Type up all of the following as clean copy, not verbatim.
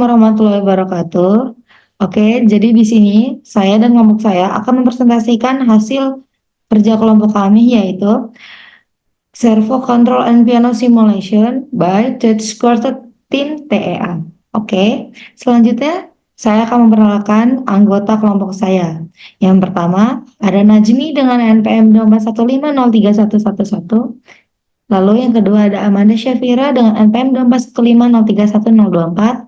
warahmatullahi wabarakatuh. Oke, jadi di sini saya dan kelompok saya akan mempresentasikan hasil kerja kelompok kami yaitu Servo Control and Piano Simulation by Touch Quartet Team TEA. Oke, selanjutnya saya akan memperkenalkan anggota kelompok saya. Yang pertama ada Najmi dengan NPM 241503111. Lalu yang kedua ada Amanda Syafira dengan NPM 241503124.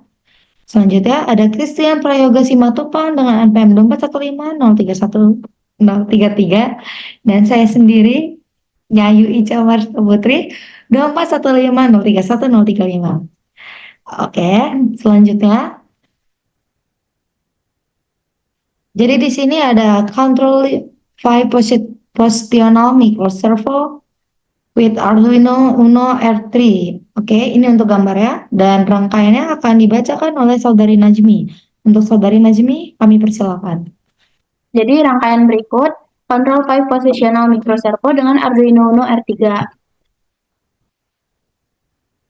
Selanjutnya ada Christian Prayoga Simatupang dengan NPM 241503133 dan saya sendiri Nyayu Ica Marta Putri 241503135. Oke, selanjutnya. Jadi di sini ada Control 5 Positional Micro Servo with Arduino Uno R3. Oke, ini untuk gambarnya dan rangkaiannya akan dibacakan oleh Saudari Najmi. Untuk Saudari Najmi, kami persilakan. Jadi rangkaian berikut Control 5 Positional Micro Servo dengan Arduino Uno R3.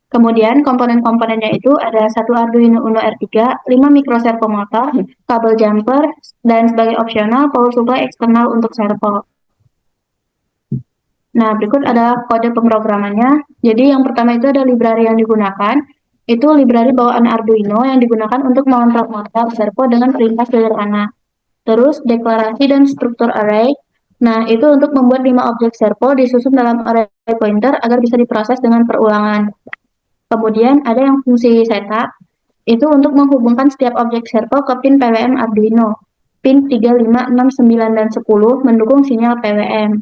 Kemudian komponen-komponennya itu ada satu Arduino Uno R3, 5 micro servo motor, kabel jumper, dan sebagai opsional power supply eksternal untuk servo. Nah, berikut ada kode pemrogramannya. Jadi yang pertama itu ada library yang digunakan. Itu library bawaan Arduino yang digunakan untuk mengontrol motor servo dengan perintah sederhana. Terus deklarasi dan struktur array. Nah, itu untuk membuat 5 objek servo disusun dalam array pointer agar bisa diproses dengan perulangan. Kemudian ada yang fungsi setup, itu untuk menghubungkan setiap objek servo ke pin PWM Arduino. Pin 3, 5, 6, 9, dan 10 mendukung sinyal PWM.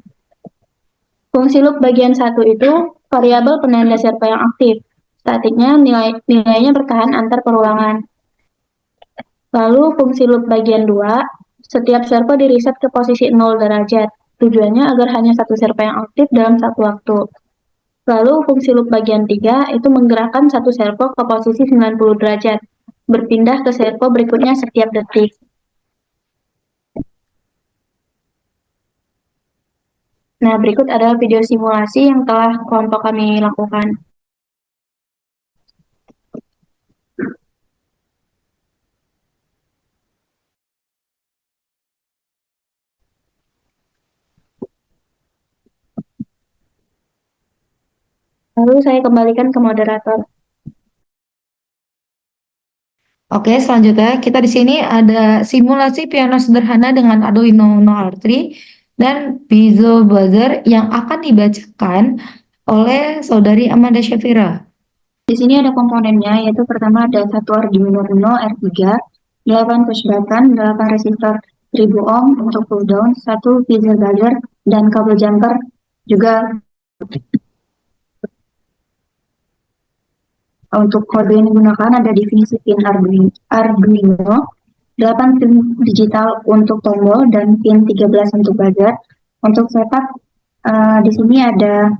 Fungsi loop bagian 1 itu variabel penanda servo yang aktif. Statiknya nilainya bertahan antar perulangan. Lalu fungsi loop bagian 2, setiap servo di-reset ke posisi 0 derajat. Tujuannya agar hanya satu servo yang aktif dalam satu waktu. Lalu fungsi loop bagian 3 itu menggerakkan satu servo ke posisi 90 derajat, berpindah ke servo berikutnya setiap detik. Nah, berikut adalah video simulasi yang telah kelompok kami lakukan. Lalu saya kembalikan ke moderator. Oke, selanjutnya kita di sini ada simulasi piano sederhana dengan Arduino Uno R3 dan piezo buzzer yang akan dibacakan oleh Saudari Amanda Syafira. Di sini ada komponennya, yaitu pertama ada satu Arduino Uno R3, 8 push button, 8 resistor 1000 ohm untuk pull down, 1 piezo buzzer, dan kabel jumper juga. Untuk kode yang digunakan ada definisi pin Arduino, 8 pin digital untuk tombol dan pin 13 untuk buzzer. Untuk setup, di sini ada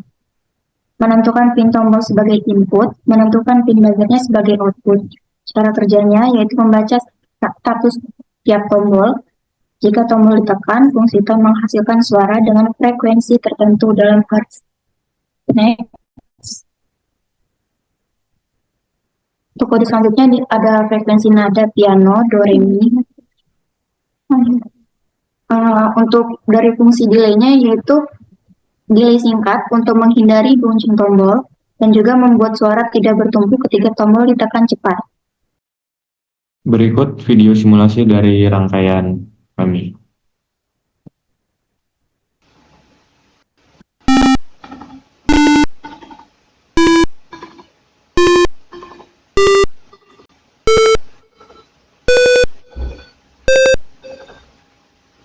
menentukan pin tombol sebagai input, menentukan pin buzzernya sebagai output. Cara kerjanya yaitu membaca status tiap tombol. Jika tombol ditekan, fungsi tone menghasilkan suara dengan frekuensi tertentu dalam hertz. Next. Untuk kode selanjutnya ada frekuensi nada piano, do, re, mi. Untuk dari fungsi delay-nya yaitu delay singkat untuk menghindari bonceng tombol dan juga membuat suara tidak bertumpu ketika tombol ditekan cepat. Berikut video simulasi dari rangkaian kami.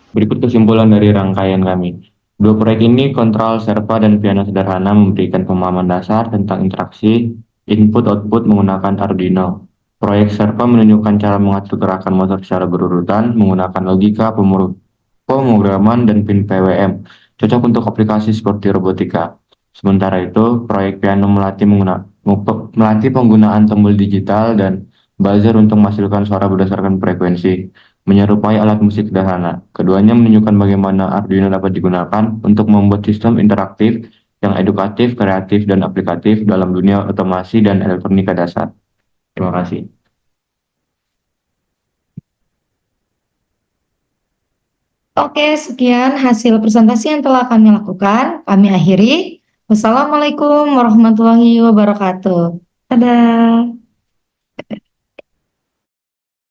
Berikut kesimpulan dari rangkaian kami. Dua proyek ini, kontrol servo dan piano sederhana, memberikan pemahaman dasar tentang interaksi input-output menggunakan Arduino. Proyek servo menunjukkan cara mengatur gerakan motor secara berurutan menggunakan logika pemrograman dan pin PWM, cocok untuk aplikasi seperti robotika. Sementara itu, proyek piano melatih penggunaan tombol digital dan buzzer untuk menghasilkan suara berdasarkan frekuensi, menyerupai alat musik sederhana. Keduanya menunjukkan bagaimana Arduino dapat digunakan untuk membuat sistem interaktif yang edukatif, kreatif, dan aplikatif dalam dunia otomasi dan elektronika dasar. Terima kasih. Oke, sekian hasil presentasi yang telah kami lakukan. Kami akhiri. Wassalamualaikum warahmatullahi wabarakatuh. Dadah.